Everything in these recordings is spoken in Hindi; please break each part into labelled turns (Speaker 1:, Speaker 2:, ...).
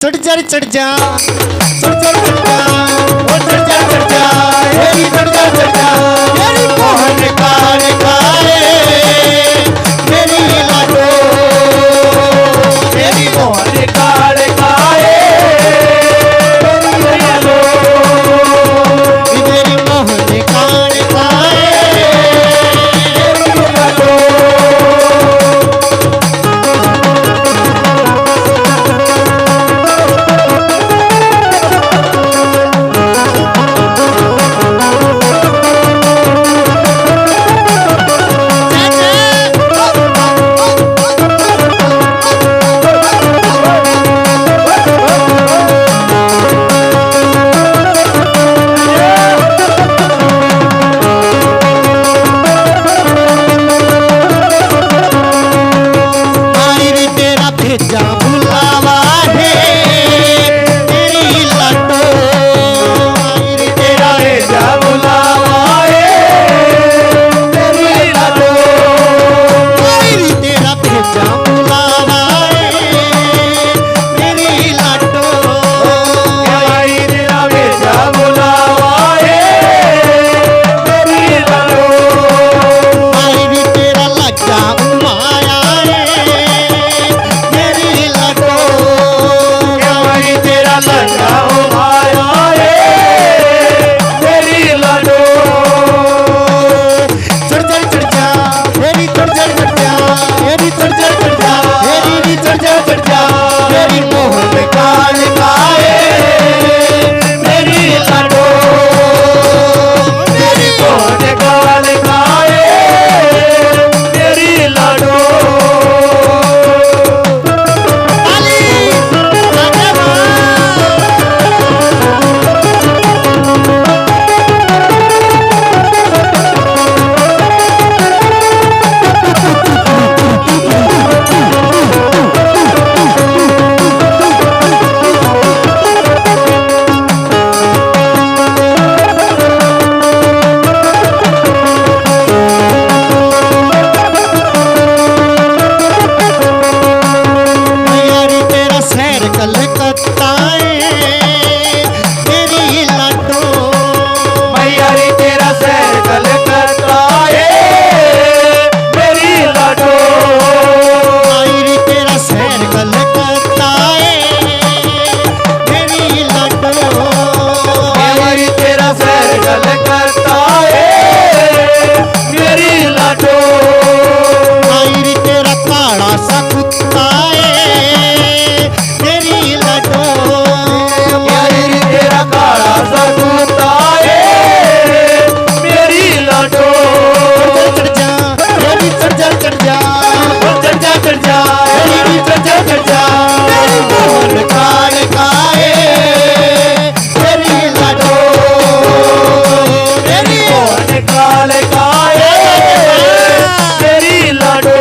Speaker 1: चढ़ जा रे चढ़ जा चढ़ जा रे चढ़ जा ओ चढ़ जा मेरी चढ़ जा मेरी मोहन कार खाए मेरी लाडो मेरी मोहन कार खाए मेरी लाडो मेरी मोहन कार खाए मेरी लाडो भेजा बुलावा है तेरी लाडो तेरा भेजा बुलावा है तेरी लाडो तेरा भेजा बुलावा है तेरी लाडो तेरा भेजा बुलावा है तेरी लाडो तेरा लगा उमाया लगाओ माया रे मेरी लाडो चढ़ जा मेरी चढ़ जा मेरी चढ़ जा मेरी चढ़ जा मेरी मोहन काल खाए मेरी लाडो मेरी मोहन काल खाए मेरी लाडो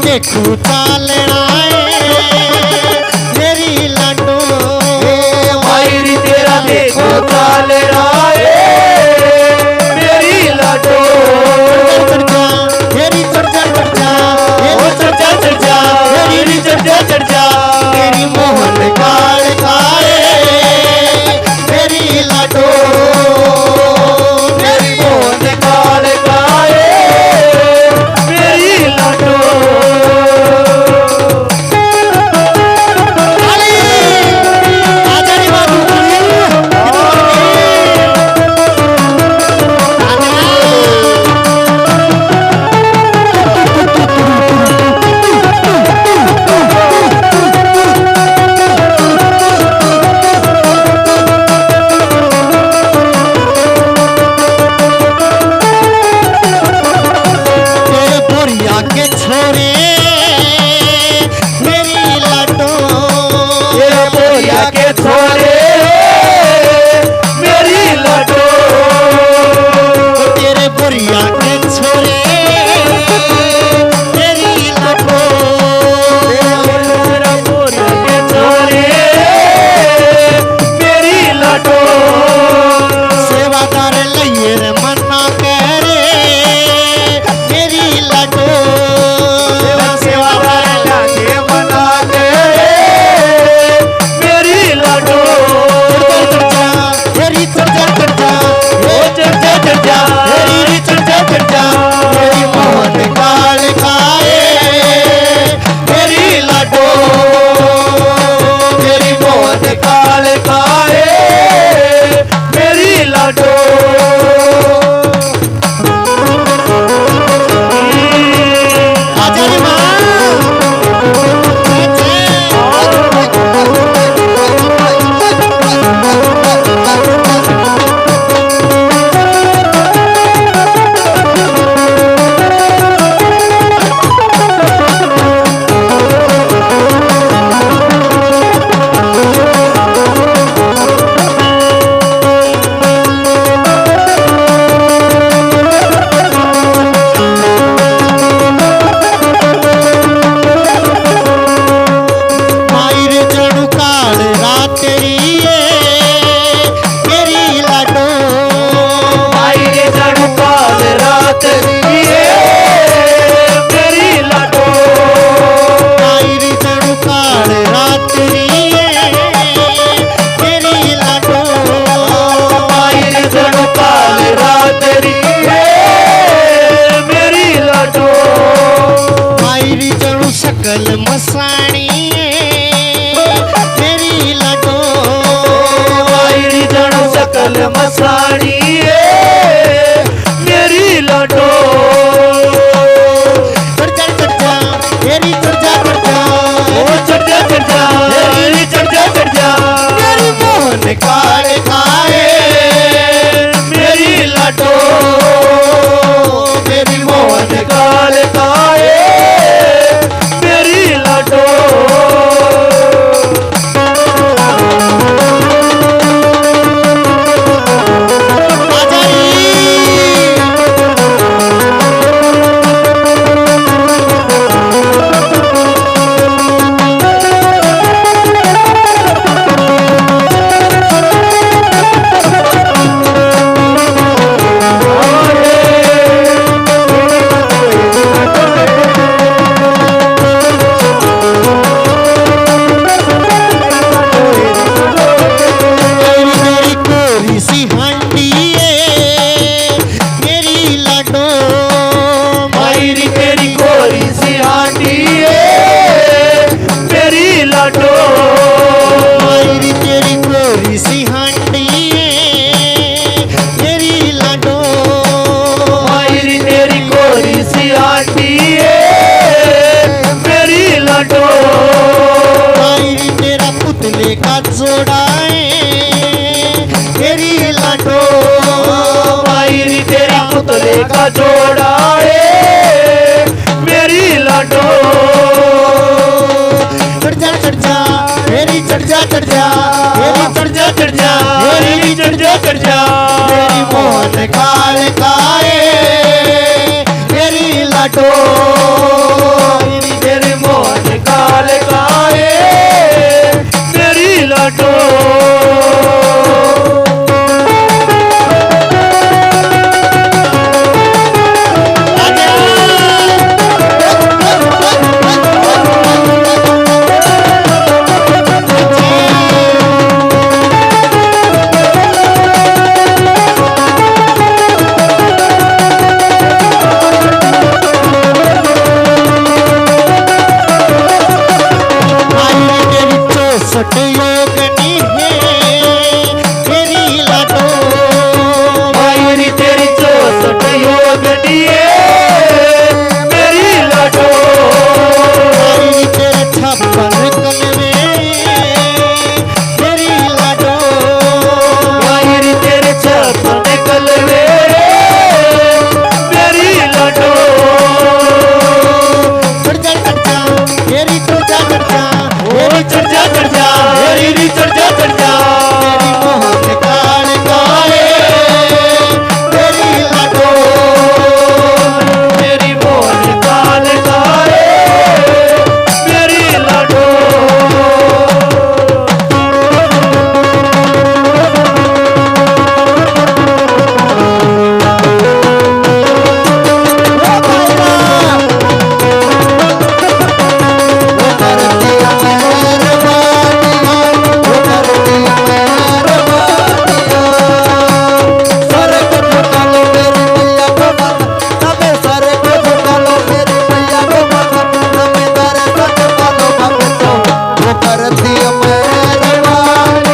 Speaker 1: देखू चालना मेरी लाडो मायरी तेरा देखो चालना मेरी लाडो चढ़ जा मेरी चढ़ जा मेरी चढ़ जा मेरी मोहन काल खाए मेरी लाडो मेरी मोहन काल खाए मेरी लाडो के छोरे मेरी लाडो तेरे बुढ़िया के छोरे मेरी लाडो तेरा बुढ़िया के छोरे मेरी लाडो सेवादार लइए रे मन्ना कह रे मेरी लाडो सेवादार लागे मना के मेरी लाडो मेरी चर्चा चर्चा ओ चर्चा चर्चा मेरी चर्चा चर्चा मेरी मोहन काल खाए मेरी लाडो मेरी मोहन काल खाए मेरी लाडो आजा रे माँ सकल मसाणी मेरी लाडो मायरी जणू सकल मसाणी मेरी लाडो चर्चा चर्चा मेरी चर्चा चर्चा ओ चर्चा चर्चा मेरी चर्चा चर्चा मेरी मोहन काल खाए मेरी लाडो मेरी मोहन काल खाए मेरी लाडो का जोड़ाए तेरी लाडो मायरी तेरा पुतले का जोड़ाए मेरी लाडो चढ़ जा मेरी चढ़ जा मेरी चढ़ जा मेरी चढ़ जा मेरी मोहन काल खाए मेरी लाडो मेरी मोहन काल खाए मेरी लाडो चढ़ जा अमर दरबार